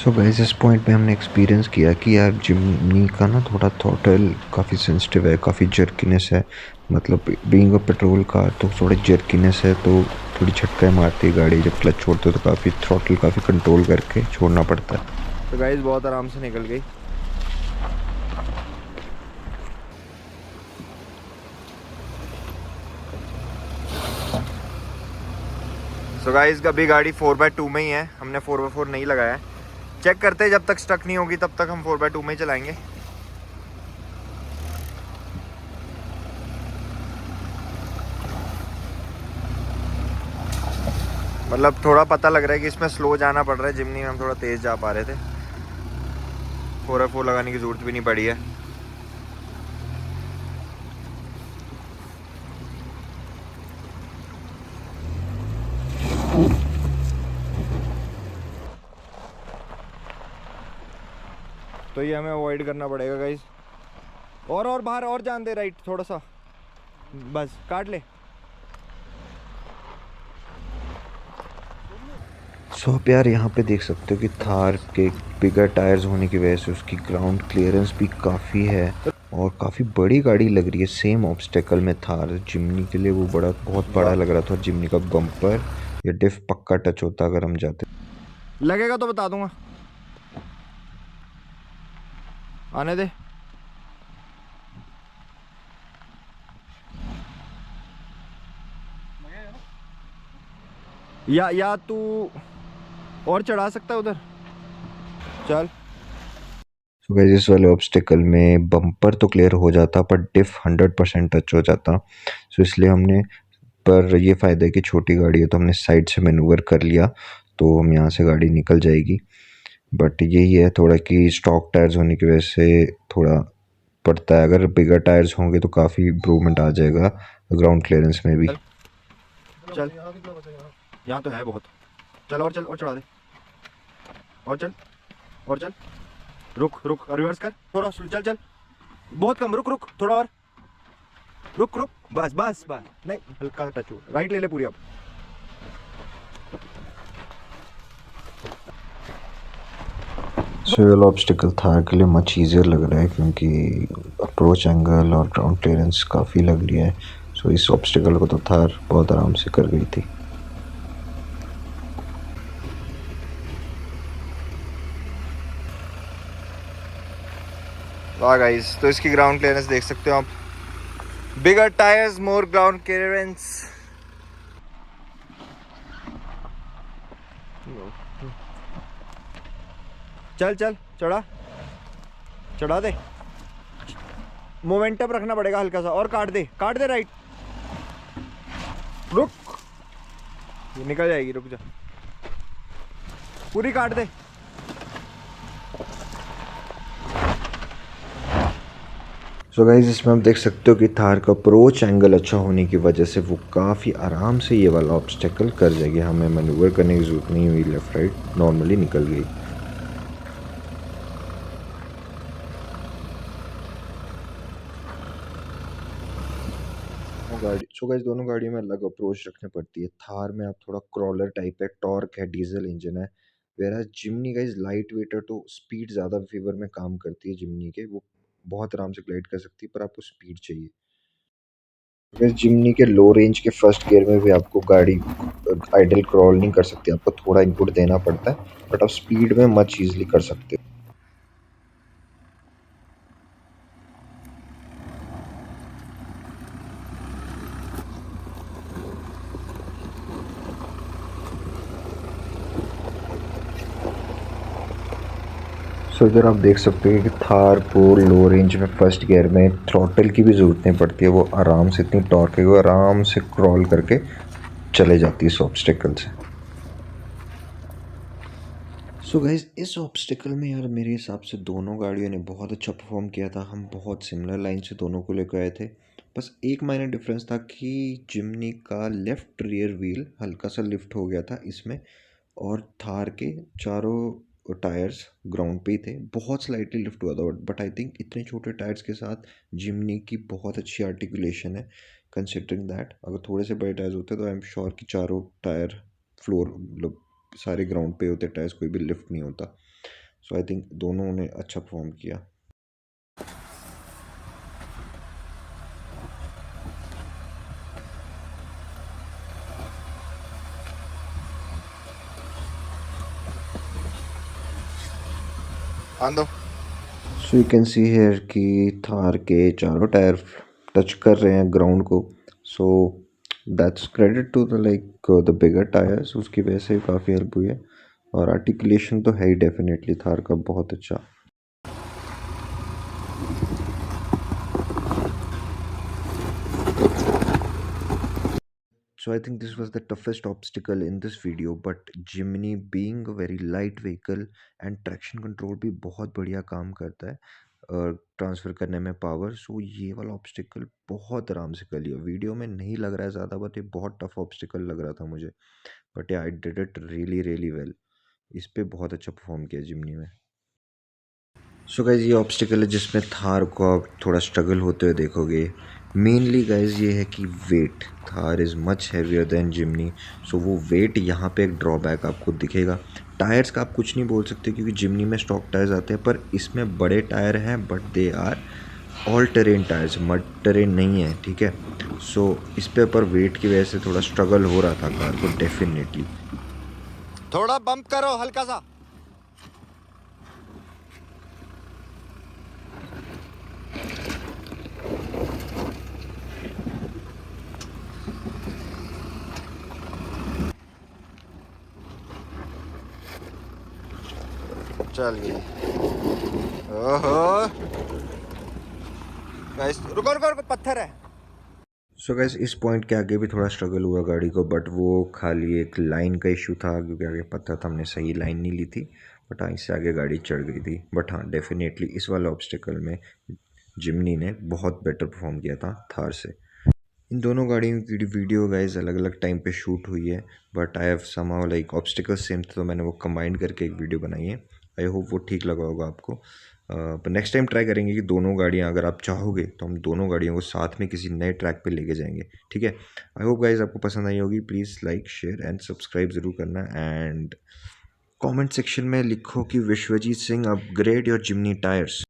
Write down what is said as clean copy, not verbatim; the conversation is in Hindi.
सो गाइस इस पॉइंट पे हमने एक्सपीरियंस किया कि यार जिमनी का ना थोड़ा थ्रॉटल काफ़ी सेंसिटिव है, काफ़ी जर्कीनेस है। मतलब बीइंग अ पेट्रोल कार तो थोड़ा जर्कीनेस है, तो थोड़ी झटका मारती है गाड़ी जब क्लच छोड़ते हो, तो काफ़ी थ्रॉटल काफ़ी कंट्रोल करके छोड़ना पड़ता है। तो गाइस बहुत आराम से निकल गई। सो गाइस अभी गाड़ी 4x2 में ही है, हमने 4x4 नहीं लगाया है। चेक करते हैं, जब तक स्टक नहीं होगी तब तक हम 4x2 में ही चलाएंगे। मतलब थोड़ा पता लग रहा है कि इसमें स्लो जाना पड़ रहा है, जिमनी में हम थोड़ा तेज़ जा पा रहे थे। 4x4 लगाने की ज़रूरत भी नहीं पड़ी है। तो ये हमें अवॉइड करना पड़ेगा गाइस। और बाहर और जान दे, राइट थोड़ा सा, बस काट ले। सो आप यार यहाँ पे देख सकते हो कि थार के बिगर टायर्स होने की वजह से उसकी ग्राउंड क्लियरेंस भी काफ़ी है और काफ़ी बड़ी गाड़ी लग रही है। सेम ऑब्स्टेकल में थार जिमनी के लिए वो बहुत बड़ा लग रहा था। जिमनी का बम्पर या डिफ पक्का टच होता अगर हम जाते। लगेगा तो बता दूंगा, आने दे। या तू और चढ़ा सकता है उधर, चल। तो गाइस इस वाले ऑब्स्टिकल में बम्पर तो क्लियर हो जाता पर डिफ 100% टच हो जाता। सो इसलिए हमने, पर ये फ़ायदा है कि छोटी गाड़ी है तो हमने साइड से मैनूवर कर लिया, तो हम यहाँ से गाड़ी निकल जाएगी। बट यही है थोड़ा कि स्टॉक टायर्स होने की वजह से थोड़ा पड़ता है। अगर बिगर टायर्स होंगे तो काफ़ी इम्प्रूवमेंट आ जाएगा ग्राउंड क्लियरेंस में भी। चल यहाँ तो है बहुत। चल और चढ़ा दे, और चल और चल। रुक रुक, रिवर्स कर थोड़ा, चल चल, बहुत कम, रुक रुक थोड़ा और, रुक रुक, बस बस बस, नहीं हल्का टच हो, राइट ले ले पूरी अब। सिविल ऑब्स्टिकल थार के लिए मच ईजियर लग रहा है क्योंकि अप्रोच एंगल और ग्राउंड क्लियरेंस काफ़ी लग रही है। सो इस ऑब्स्टिकल को तो थार बहुत आराम से कर गई थी। वाह गाइस, तो इसकी ग्राउंड क्लियरेंस देख सकते हो आप। बिगर टायर्स, मोर ग्राउंड क्लियरेंस। चल चल, चढ़ा, चढ़ा दे। मोमेंटम रखना पड़ेगा हल्का सा, और काट दे राइट। रुक, ये निकल जाएगी, रुक जा, पूरी काट दे। सो गाइस इसमें आप देख सकते हो कि थार का अप्रोच एंगल अच्छा होने की वजह से वो काफ़ी आराम से ये वाला ऑब्स्टेकल कर जाएगी। हमें मैन्यूवर करने की ज़रूरत नहीं हुई, लेफ़्ट राइट नॉर्मली निकल गई। गाड़ी, सो गाइस दोनों गाड़ियों में अलग अप्रोच रखनी पड़ती है। थार में आप थोड़ा क्रॉलर टाइप है, टॉर्क है, डीजल इंजन है। वेरा जिमनी गाइस लाइट वेट है तो स्पीड ज़्यादा फेवर में काम करती है जिमनी के। वो बहुत आराम से ग्लाइड कर सकती है पर आपको स्पीड चाहिए। गाइस जिमनी के लो रेंज के फर्स्ट गियर में भी आपको गाड़ी आइडल क्रॉल नहीं कर सकती, आपको थोड़ा इनपुट देना पड़ता है, बट आप स्पीड में मच ईजिली कर सकते हो। सो इधर आप देख सकते हो कि थार को लो रेंज में फर्स्ट गियर में थ्रॉटल की भी ज़रूरत नहीं पड़ती है। वो आराम से, इतनी टॉर्क है वो आराम से क्रॉल करके चले जाती है इस ऑब्स्टेकल से। सो गाइज इस ऑब्स्टेकल में यार मेरे हिसाब से दोनों गाड़ियों ने बहुत अच्छा परफॉर्म किया था। हम बहुत सिमिलर लाइन से दोनों को लेकर आए थे। बस एक माइनर डिफरेंस था कि जिमनी का लेफ्ट रियर व्हील हल्का सा लिफ्ट हो गया था इसमें, और थार के चारों टायर्स ग्राउंड पे ही थे। बहुत स्लाइटली लिफ्ट हुआ था, बट आई थिंक इतने छोटे टायर्स के साथ जिमनी की बहुत अच्छी आर्टिकुलेशन है। कंसिडरिंग दैट अगर थोड़े से बड़े टायर्स होते तो आई एम श्योर कि चारों टायर फ्लोर मतलब सारे ग्राउंड पे होते टायर्स, कोई भी लिफ्ट नहीं होता। सो आई थिंक दोनों ने अच्छा परफॉर्म किया। आंदो। So you can see here कि थार के चारों टायर टच कर रहे हैं ग्राउंड को। So that's credit to the like the bigger tyres, उसकी वजह से काफ़ी हेल्प हुई है। और आर्टिकुलेशन तो है ही डेफिनेटली थार का बहुत अच्छा। So I think this was the toughest obstacle in this video, but Jimny being a very light vehicle and traction control भी बहुत बढ़िया काम करता है ट्रांसफ़र करने में पावर। सो ये वाला ऑब्स्टिकल बहुत आराम से कर लिया। वीडियो में नहीं लग रहा है ज़्यादा, बट ये बहुत टफ ऑब्स्टिकल लग रहा था मुझे, but I did it really really well. इस पे बहुत अच्छा परफॉर्म किया जिमनी में। सो गाइज ये ऑब्स्टिकल है जिसमें थार को आप थोड़ा स्ट्रगल होते हुए देखोगे। मेनली गाइज ये है कि weight, Thar is much heavier than Jimny. So वो वेट यहाँ पे एक ड्रॉबैक आपको दिखेगा। टायर्स का आप कुछ नहीं बोल सकते क्योंकि जिमनी में स्टॉक टायर्स आते हैं, पर इसमें बड़े टायर हैं but they are all terrain tyres, mud terrain नहीं है, ठीक है। सो इस पे पर वेट की वजह से थोड़ा स्ट्रगल हो रहा था कार को डेफिनेटली। थोड़ा बम्प करो हल्का सा। चल गई। ओहो गाइस, रुको रुको रुको, पत्थर है। सो गैस इस पॉइंट के आगे भी थोड़ा स्ट्रगल हुआ गाड़ी को, बट वो खाली एक लाइन का इशू था क्योंकि आगे पता था हमने सही लाइन नहीं ली थी। बट हाँ, इससे आगे गाड़ी चढ़ गई थी। बट हाँ, डेफिनेटली इस वाले ऑब्स्टिकल में जिमनी ने बहुत बेटर परफॉर्म किया था थार से। इन दोनों गाड़ियों की वीडियो गाइज अलग अलग टाइम पे शूट हुई है, but I have somehow like obstacle same थे तो मैंने वो कंबाइन करके एक वीडियो बनाई है। आई होप वो ठीक लगा होगा आपको। पर नेक्स्ट टाइम ट्राई करेंगे कि दोनों गाड़ियाँ, अगर आप चाहोगे तो हम दोनों गाड़ियों को साथ में किसी नए ट्रैक पे लेके जाएंगे, ठीक है। आई होप गाइज आपको पसंद आई होगी। Please like share and subscribe ज़रूर करना, एंड कमेंट सेक्शन में लिखो कि Vishwajeet Singh upgrade your Jimny tyres.